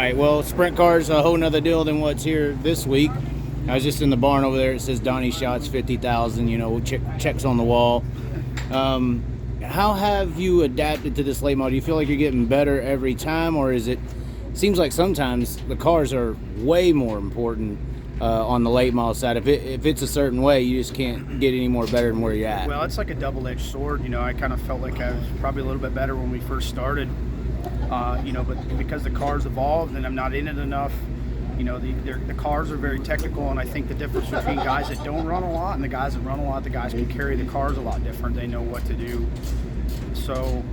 Right. Well, sprint cars a whole nother deal than what's here this week. I was just in the barn over there. It says Donny Schatz 50,000. Checks on the wall. How have you adapted to this late model? Do you feel like you're getting better every time, or seems like sometimes the cars are way more important on the late model side? If it's a certain way, you just can't get any more better than where you're at. Well, it's like a double-edged sword. I kind of felt like I was probably a little bit better when we first started. But because the cars evolved and I'm not in it enough, the cars are very technical, and I think the difference between guys that don't run a lot and the guys that run a lot, the guys can carry the cars a lot different. They know what to do. So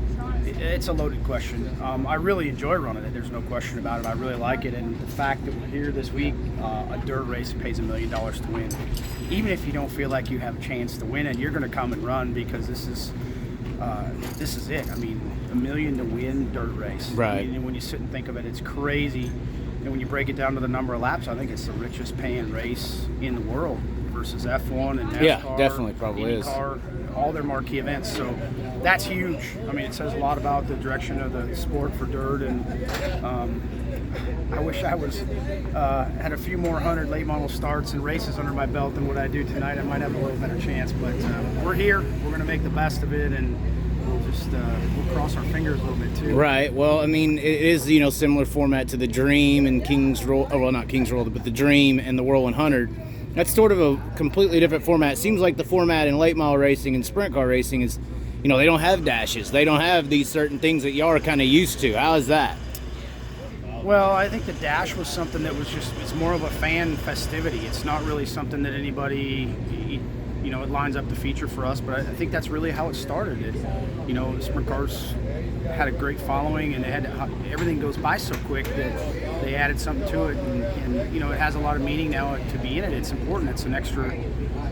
it's a loaded question. I really enjoy running it. There's no question about it. I really like it, and the fact that we're here this week, a dirt race pays $1 million to win. Even if you don't feel like you have a chance to win it, you're going to come and run because this is it. I mean, $1 million to win dirt race. Right. And when you sit and think of it, it's crazy. And when you break it down to the number of laps, I think it's the richest paying race in the world versus F1 and NASCAR. Yeah, definitely probably IndyCar, all their marquee events. So that's huge. I mean, it says a lot about the direction of the sport for dirt. And I wish I had a few more 100 late model starts and races under my belt than what I do tonight. I might have a little better chance. But we're here. We're going to make the best of it, and we'll cross our fingers a little bit too. Right. Well, I mean, it is similar format to the Dream and King's Roll. Oh, well, not King's Roll, but the Dream and the Whirl 100. That's sort of a completely different format. It seems like the format in late model racing and sprint car racing is, they don't have dashes. They don't have these certain things that y'all are kind of used to. How is that? Well, I think the dash was something that it's more of a fan festivity. It's not really something that anybody, it lines up the feature for us, but I think that's really how it started. The sprint cars had a great following, and everything goes by so quick that they added something to it, and it has a lot of meaning now to be in it. It's important. It's an extra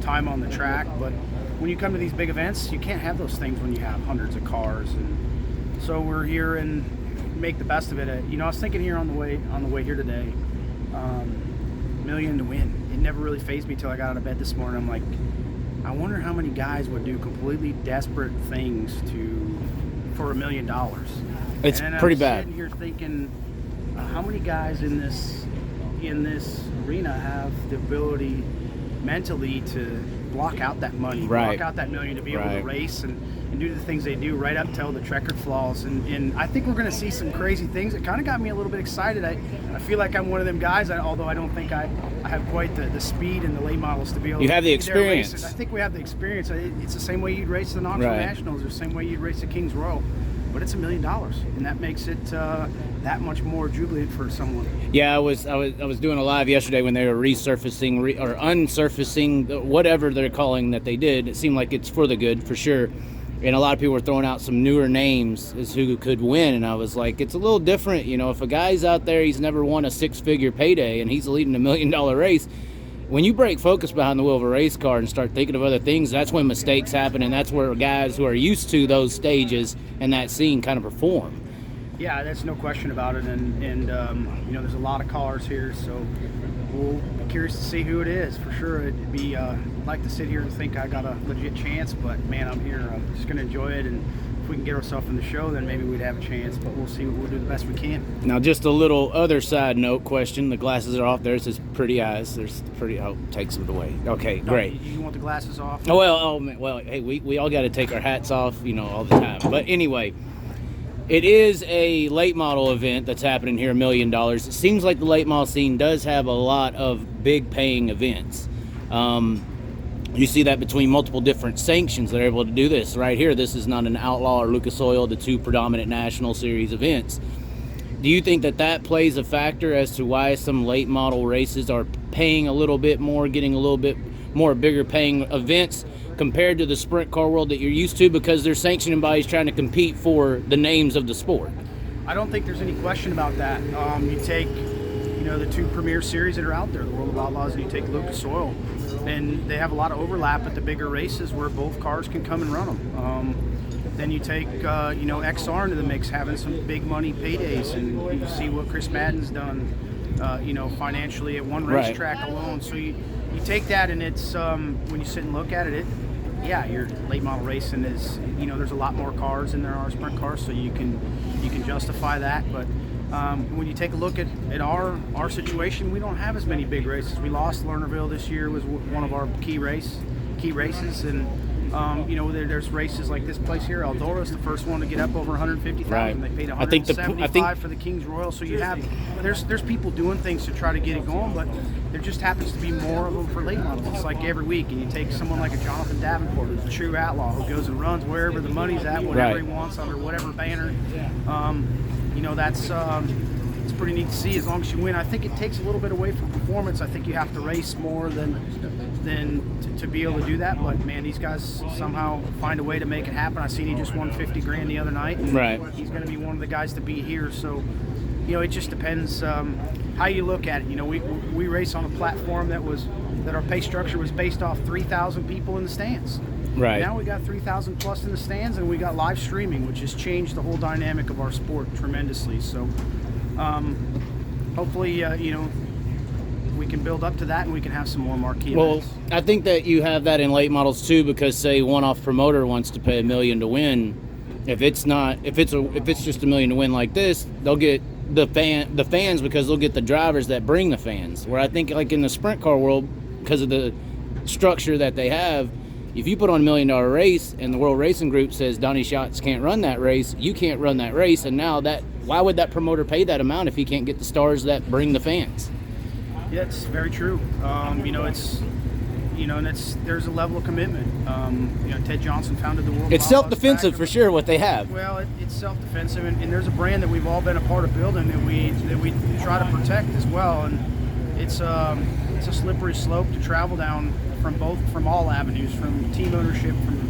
time on the track, but when you come to these big events, you can't have those things when you have hundreds of cars, and so we're here and make the best of it. I was thinking here on the way here today, $1 million to win. It never really fazed me till I got out of bed this morning. I'm like, I wonder how many guys would do completely desperate things for $1 million. It's pretty bad. I'm sitting here thinking, how many guys in this arena have the ability mentally to block out that money, right, block out that $1 million to be able to race and do the things they do right up till the checkered flaws. And I think we're going to see some crazy things. It kind of got me a little bit excited. I feel like I'm one of them guys, although I don't think I have quite the speed and the late models to be able to. You have the experience. I think we have the experience. It's the same way you'd race the Knoxville Nationals, or the same way you'd race the King's Royal. But it's $1 million, and that makes it that much more jubilant for someone. Yeah, I was doing a live yesterday when they were resurfacing or unsurfacing, whatever they're calling that they did. It seemed like it's for the good, for sure. And a lot of people were throwing out some newer names as who could win, and I was like, it's a little different. If a guy's out there, he's never won a six-figure payday, and he's leading $1 million race. When you break focus behind the wheel of a race car and start thinking of other things, that's when mistakes happen, and that's where guys who are used to those stages and that scene kind of perform. Yeah, there's no question about it, and there's a lot of cars here, so we'll be curious to see who it is. For sure, it'd be I'd like to sit here and think I got a legit chance, but man, I'm here. I'm just going to enjoy it, and if we can get ourselves in the show, then maybe we'd have a chance, but we'll see. We'll do the best we can. Now, just a little other side note question. The glasses are off. There's his pretty eyes. There's pretty. Oh, takes them away. Okay, great. You want the glasses off? Well, hey, we all got to take our hats off, all the time. But anyway, it is a late model event that's happening here, $1 million. It seems like the late model scene does have a lot of big paying events. You see that between multiple different sanctions that are able to do this. Right here, this is not an Outlaw or Lucas Oil, the two predominant national series events. Do you think that plays a factor as to why some late model races are paying a little bit more, getting a little bit more bigger paying events compared to the sprint car world that you're used to, because they're sanctioning bodies trying to compete for the names of the sport? I don't think there's any question about that. You take the two premier series that are out there, the World of Outlaws, and you take Lucas Oil, and they have a lot of overlap at the bigger races where both cars can come and run them. Then you take XR into the mix, having some big money paydays, and you see what Chris Madden's done financially at one racetrack alone. So you take that, and it's when you sit and look at it, your late model racing is there's a lot more cars than there are sprint cars, so you can justify that. But When you take a look at our situation, we don't have as many big races. We lost Lernerville this year, was one of our key races, and there's races like this place here. Eldora is the first one to get up over 150,000. Right. They paid 175 for the King's Royal. So you have there's people doing things to try to get it going, but there just happens to be more of them for late models. It's like every week, and you take someone like a Jonathan Davenport, who's a true outlaw, who goes and runs wherever the money's at, whatever he wants, under whatever banner. That's it's pretty neat to see. As long as you win, I think it takes a little bit away from performance. I think you have to race more than to be able to do that. But man, these guys somehow find a way to make it happen. I seen he just won 50 grand the other night. Right. He's going to be one of the guys to be here. So, it just depends how you look at it. We race on a platform that our pay structure was based off 3,000 people in the stands. Right. Now we got 3,000 plus in the stands, and we got live streaming, which has changed the whole dynamic of our sport tremendously. So, hopefully, we can build up to that, and we can have some more marquee events. Well, I think that you have that in late models too, because say one-off promoter wants to pay $1 million to win. If it's just $1 million to win like this, they'll get the fans because they'll get the drivers that bring the fans. Where I think like in the sprint car world, because of the structure that they have, if you put on $1 million race and the World Racing Group says Donny Schatz can't run that race, you can't run that race, and now why would that promoter pay that amount if he can't get the stars that bring the fans? Yeah, it's very true. There's a level of commitment. Ted Johnson founded the World. It's self-defensive for sure what they have. Well, it's self-defensive, and there's a brand that we've all been a part of building that we try to protect as well. And it's a slippery slope to travel down from all avenues, from team ownership, from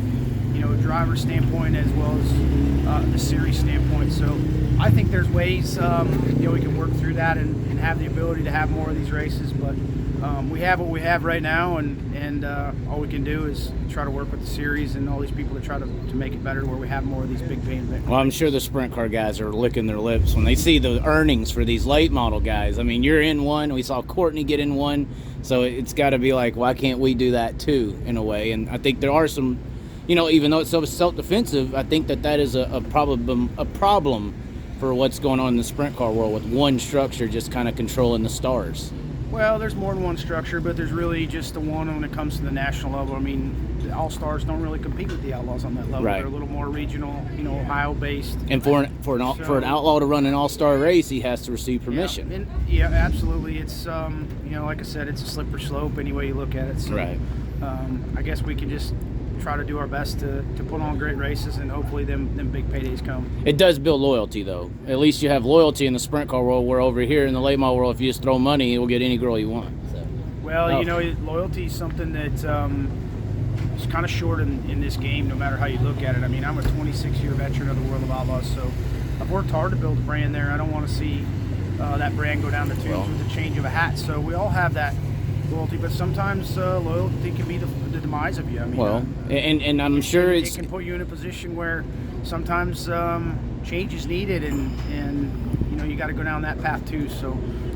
a driver standpoint as well as the series standpoint. So I think there's ways we can work through that and have the ability to have more of these races. But we have what we have right now, and all we can do is try to work with the series and all these people to try to make it better, where we have more of these big paying events. Well, I'm sure the sprint car guys are licking their lips when they see the earnings for these late model guys. I mean, you're in one. We saw Courtney get in one. So it's got to be like, why can't we do that too, in a way? And I think there are some, even though it's so self-defensive, I think that is a problem for what's going on in the sprint car world with one structure just kind of controlling the stars. Well, there's more than one structure, but there's really just the one when it comes to the national level. I mean, the All-Stars don't really compete with the Outlaws on that level. Right. They're a little more regional, Ohio-based. And for an outlaw to run an all-star race, he has to receive permission. Yeah, absolutely. It's like I said, it's a slippery slope any way you look at it. So, right. I guess we can just try to do our best to put on great races, and hopefully them big paydays come. It does build loyalty, though. At least you have loyalty in the sprint car world, where over here in the late model world, if you just throw money, you'll get any girl you want. So. Well, loyalty is something that is kind of short in this game, no matter how you look at it. I mean, I'm a 26-year veteran of the World of Outlaws, so I've worked hard to build a brand there. I don't want to see that brand go down the tubes with the change of a hat. So we all have that loyalty, but sometimes loyalty can be the demise of you. I mean, and I'm sure it can put you in a position where sometimes change is needed, and you got to go down that path too. So,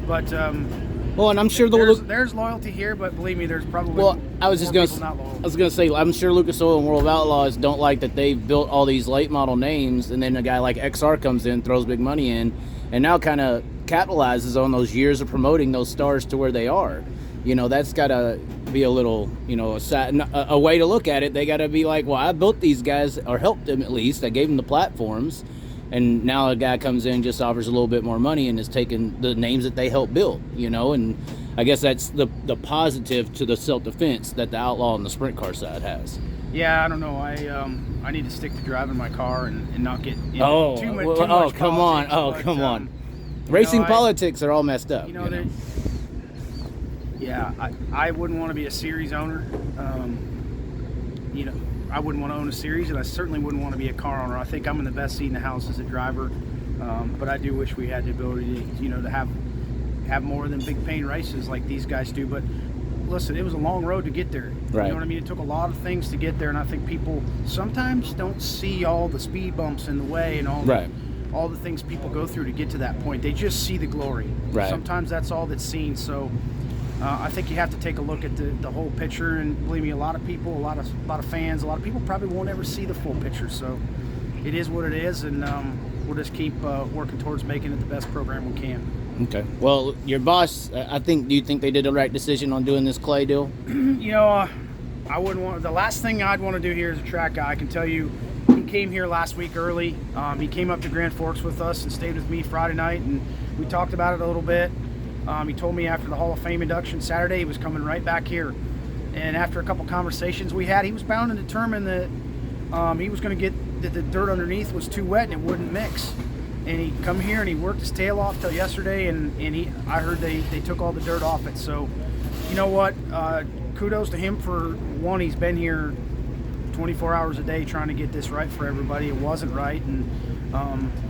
but and I'm sure there's loyalty here, but believe me, there's probably I was gonna say I'm sure Lucas Oil and World of Outlaws don't like that they've built all these late model names, and then a guy like XR comes in, throws big money in, and now kind of capitalizes on those years of promoting those stars to where they are. That's got to be a little, a way to look at it. They got to be like, well, I built these guys, or helped them at least. I gave them the platforms, and now a guy comes in, just offers a little bit more money, and is taking the names that they helped build, and I guess that's the positive to the self-defense that the outlaw and the sprint car side has. Yeah, I don't know. I need to stick to driving my car and not get too much come politics, on. Come on. Racing politics are all messed up. Yeah, I wouldn't want to be a series owner. I wouldn't want to own a series, and I certainly wouldn't want to be a car owner. I think I'm in the best seat in the house as a driver, but I do wish we had the ability to have more than big paying races like these guys do. But listen, it was a long road to get there. Right. You know what I mean? It took a lot of things to get there, and I think people sometimes don't see all the speed bumps in the way and all the things people go through to get to that point. They just see the glory. Right. Sometimes that's all that's seen. So I think you have to take a look at the whole picture, and believe me, a lot of people, a lot of fans, a lot of people probably won't ever see the full picture. So it is what it is, and we'll just keep working towards making it the best program we can. Okay. Well, your boss, do you think they did the right decision on doing this clay deal? I wouldn't want, the last thing I'd want to do here as a track guy, I can tell you, he came here last week early. He came up to Grand Forks with us and stayed with me Friday night, and we talked about it a little bit. He told me after the Hall of Fame induction Saturday he was coming right back here. And after a couple conversations we had, he was bound and determined that he was going to get that the dirt underneath was too wet and it wouldn't mix. And he come here and he worked his tail off till yesterday, and I heard they took all the dirt off it. So, you know what? Kudos to him for one. He's been here 24 hours a day trying to get this right for everybody. It wasn't right, and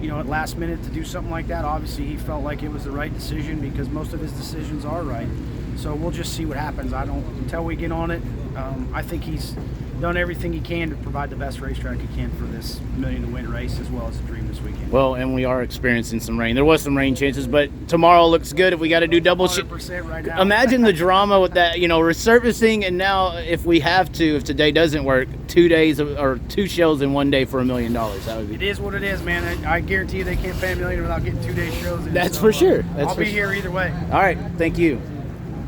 at last minute to do something like that, obviously he felt like it was the right decision because most of his decisions are right. So we'll just see what happens. Until we get on it, I think he's done everything he can to provide the best racetrack he can for this Million to Win race as well as the Dream this weekend. Well, and we are experiencing some rain. There was some rain chances, but tomorrow looks good if we got to do double 100% right now. Imagine the drama with that, resurfacing, and now if we have to, if today doesn't work, 2 days or 2 shows in 1 day for $1 million. That would be. It is what it is, man. I guarantee you they can't pay $1 million without getting 2 day shows in. That's for sure. I'll be here either way. All right. Thank you.